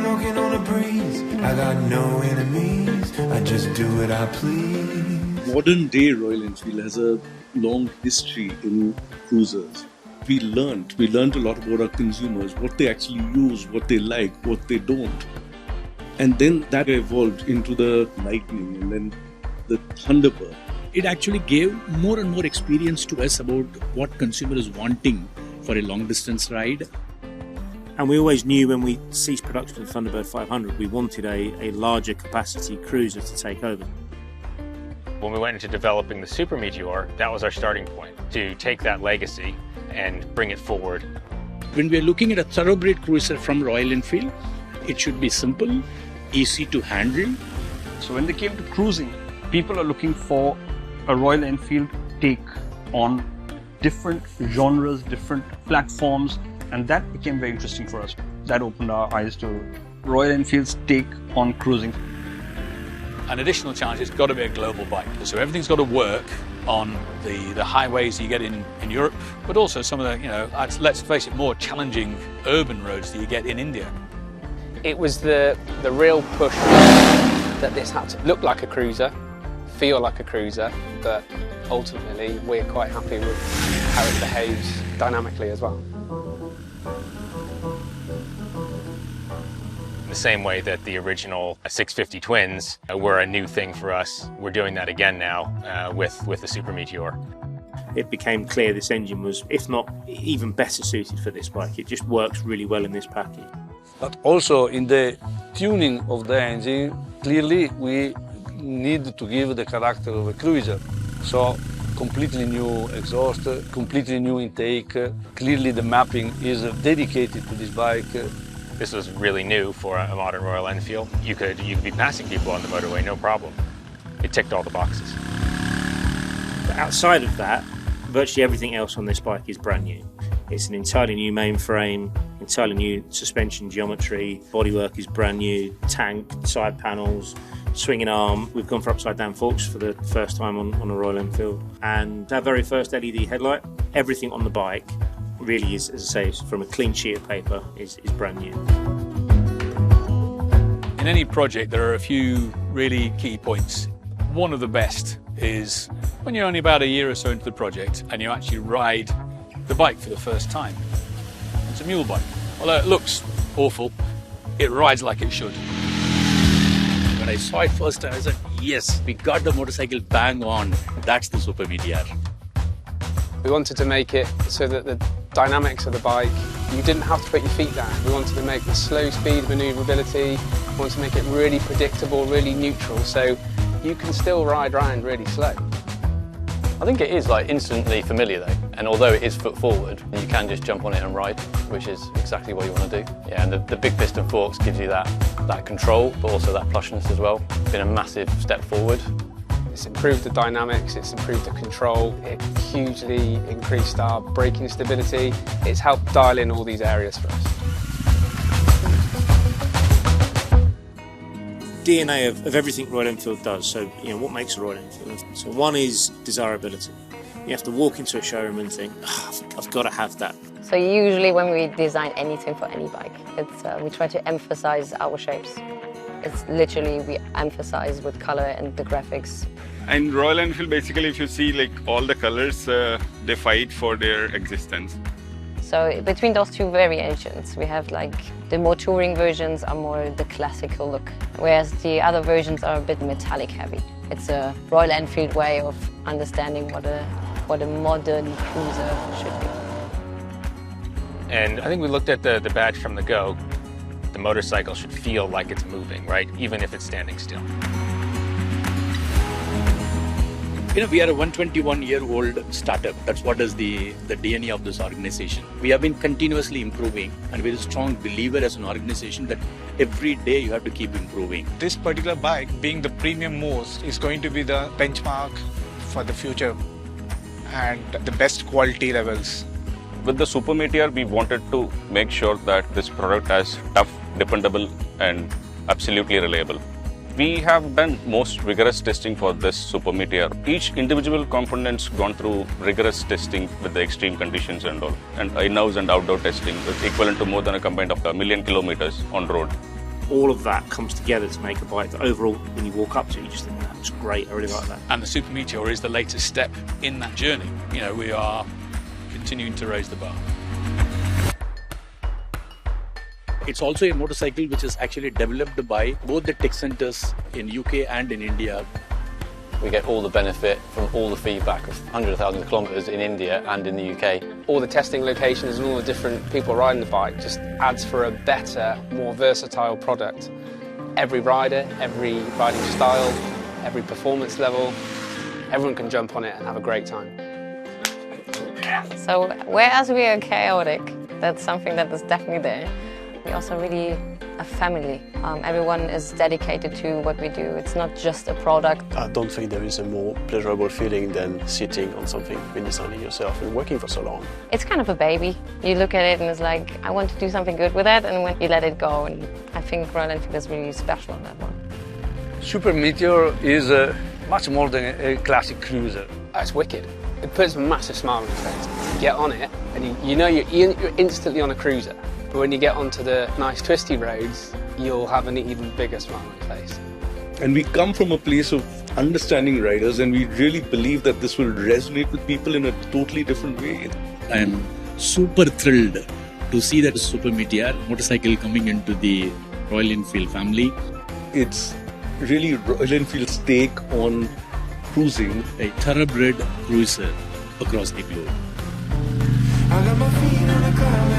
smoking on a breeze. I got no enemies. I just do what I please. Modern day Royal Enfield has a long history in cruisers. We learned a lot about our consumers, what they actually use, what they like, what they don't. And then that evolved into the Lightning and then the Thunderbird. It actually gave more and more experience to us about what consumer is wanting for a long distance ride. And we always knew when we ceased production of Thunderbird 500, we wanted a larger capacity cruiser to take over. When we went into developing the Super Meteor, that was our starting point, to take that legacy and bring it forward. When we are looking at a thoroughbred cruiser from Royal Enfield, it should be simple, easy to handle. So when they came to cruising, people are looking for a Royal Enfield take on different genres, different platforms, and that became very interesting for us. That opened our eyes to Royal Enfield's take on cruising. An additional challenge has got to be a global bike. So everything's got to work on the highways you get in Europe, but also some of the, let's face it, more challenging urban roads that you get in India. It was the real push that this had to look like a cruiser, feel like a cruiser, but ultimately we're quite happy with how it behaves dynamically as well. In the same way that the original 650 twins were a new thing for us, we're doing that again now with the Super Meteor. It became clear this engine was, if not even better suited for this bike. It just works really well in this package. But also in the tuning of the engine, clearly we need to give the character of a cruiser. So completely new exhaust, completely new intake. Clearly the mapping is dedicated to this bike. This was really new for a modern Royal Enfield. You could be passing people on the motorway, no problem. It ticked all the boxes. But outside of that, virtually everything else on this bike is brand new. It's an entirely new mainframe, entirely new suspension geometry, bodywork is brand new, tank, side panels, swinging arm. We've gone for upside down forks for the first time on a Royal Enfield. And our very first LED headlight, everything on the bike really is, as I say, from a clean sheet of paper, is brand new. In any project, there are a few really key points. One of the best is when you're only about a year or so into the project and you actually ride the bike for the first time. It's a mule bike. Although it looks awful, it rides like it should. When I saw it first time, I said, yes, we got the motorcycle bang on. That's the Super Meteor. We wanted to make it so that the dynamics of the bike, you didn't have to put your feet down. We wanted to make the slow speed maneuverability, we wanted to make it really predictable, really neutral, so you can still ride around really slow. I think it is instantly familiar though, and although it is foot forward, you can just jump on it and ride, which is exactly what you want to do. Yeah, and the big piston forks gives you that control, but also that plushness as well. It's been a massive step forward. It's improved the dynamics, it's improved the control, it hugely increased our braking stability. It's helped dial in all these areas for us. DNA of everything Royal Enfield does. So, what makes a Royal Enfield? So one is desirability. You have to walk into a showroom and think, I've got to have that. So usually when we design anything for any bike, we try to emphasize our shapes. It's literally, we emphasize with color and the graphics. And Royal Enfield, basically, if you see all the colors, they fight for their existence. So between those two variations, we have the more touring versions are more the classical look, whereas the other versions are a bit metallic heavy. It's a Royal Enfield way of understanding what a modern cruiser should be. And I think we looked at the badge from the go. The motorcycle should feel like it's moving, right? Even if it's standing still. We are a 121-year-old startup. That's what is the DNA of this organization. We have been continuously improving, and we're a strong believer as an organization that every day you have to keep improving. This particular bike, being the premium most, is going to be the benchmark for the future and the best quality levels. With the Super Meteor, we wanted to make sure that this product is tough, dependable, and absolutely reliable. We have done most rigorous testing for this Super Meteor. Each individual component's gone through rigorous testing with the extreme conditions and all, and in-house and outdoor testing, equivalent to more than a combined of 1 million kilometers on road. all of that comes together to make a bike that overall, when you walk up to it, you just think, that looks great, I really like that. And the Super Meteor is the latest step in that journey. You know, we are continuing to raise the bar. It's also a motorcycle which is actually developed by both the tech centers in UK and in India. We get all the benefit from all the feedback of hundreds of thousands of kilometres in India and in the UK. All the testing locations and all the different people riding the bike just adds for a better, more versatile product. Every rider, every riding style, every performance level, everyone can jump on it and have a great time. So whereas we are chaotic, that's something that is definitely there. We're also really a family. Everyone is dedicated to what we do. It's not just a product. I don't think there is a more pleasurable feeling than sitting on something, been designing yourself and working for so long. It's kind of a baby. You look at it and it's like, I want to do something good with it, and when you let it go, and I think Royal Enfield is really special on that one. Super Meteor is much more than a classic cruiser. It's wicked. It puts a massive smile on your face. You get on it and you know you're instantly on a cruiser. But when you get onto the nice twisty roads, you'll have an even bigger smile on your face. And we come from a place of understanding riders, and we really believe that this will resonate with people in a totally different way. I am super thrilled to see that Super Meteor motorcycle coming into the Royal Enfield family. It's really Royal Enfield's take on cruising. A thoroughbred cruiser across the globe. I got my feet on the ground.